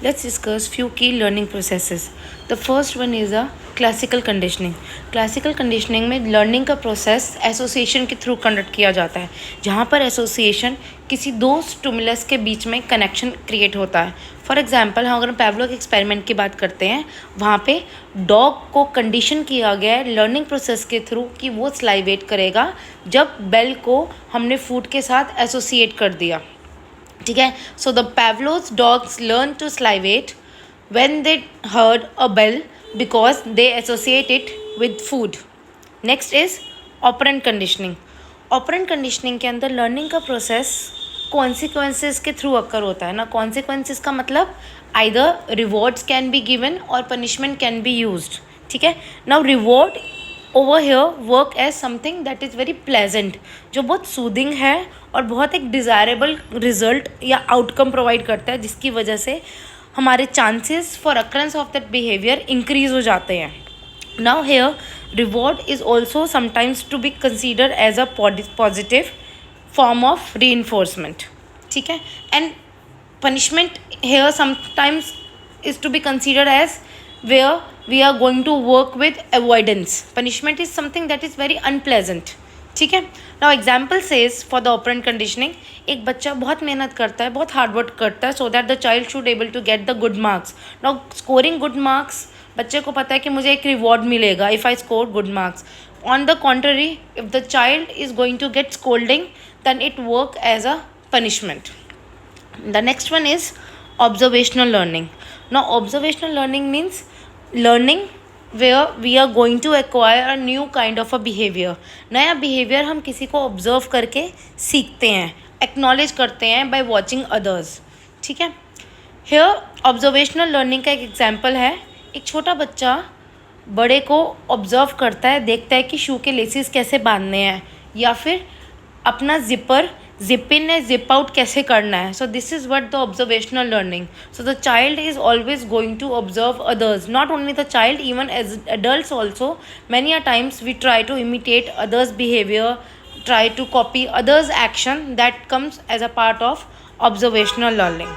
Let's discuss few key learning processes. The first one is a classical conditioning. Classical conditioning में learning का process association के through conduct किया जाता है, जहाँ पर association किसी दो stimulus के बीच में connection create होता है. फॉर एग्जाम्पल हम अगर पैवलोव के एक्सपेरिमेंट की बात करते हैं, वहाँ पे डॉग को कंडीशन किया गया है लर्निंग प्रोसेस के थ्रू कि वो स्लाइवेट करेगा जब बेल को हमने फूड के साथ एसोसिएट कर दिया. ठीक है. So the Pavlov's dogs learn to salivate when they heard a bell because they associate it with food. Next is operant conditioning. Operant conditioning के अंदर लर्निंग का प्रोसेस कॉन्सिक्वेंसेस के थ्रू अकर होता है ना. कॉन्सिक्वेंसेस का मतलब either rewards can be given or punishment can be used. ठीक है. Now reward over here work as something that is very pleasant, जो बहुत सूदिंग है और बहुत एक डिज़ायरेबल रिजल्ट या आउटकम प्रोवाइड करता है, जिसकी वजह से हमारे chances for occurrence of that behaviour increase हो जाते हैं. Now here reward is also sometimes to be consider as a positive form of reinforcement. ठीक है. And punishment here sometimes is to be considered as where we are going to work with avoidance. Punishment is something that is very unpleasant. ठीक है. Now example says for the operant conditioning, एक बच्चा बहुत मेहनत करता है, बहुत hard work करता है so that the child should able to get the good marks. Now scoring good marks, बच्चे को पता है कि मुझे एक रिवॉर्ड मिलेगा if I score good marks. On the contrary, if the child is going to get scolding, then it work as a punishment. The next one is observational learning. Now observational learning means learning where we are going to acquire a new kind of a behavior. नया behavior हम किसी को observe करके सीखते हैं, acknowledge करते हैं by watching others. ठीक है. Here observational learning का एक example है. एक छोटा बच्चा बड़े को ऑब्जर्व करता है, देखता है कि शू के लेसिस कैसे बांधने हैं या फिर अपना जिप इन या जिप आउट कैसे करना है. So this is what the observational learning. So the child is always going to observe others, not only the child, even as adults also. Many a times we try to imitate others' behavior, try to copy others' action. That comes as a part of observational learning.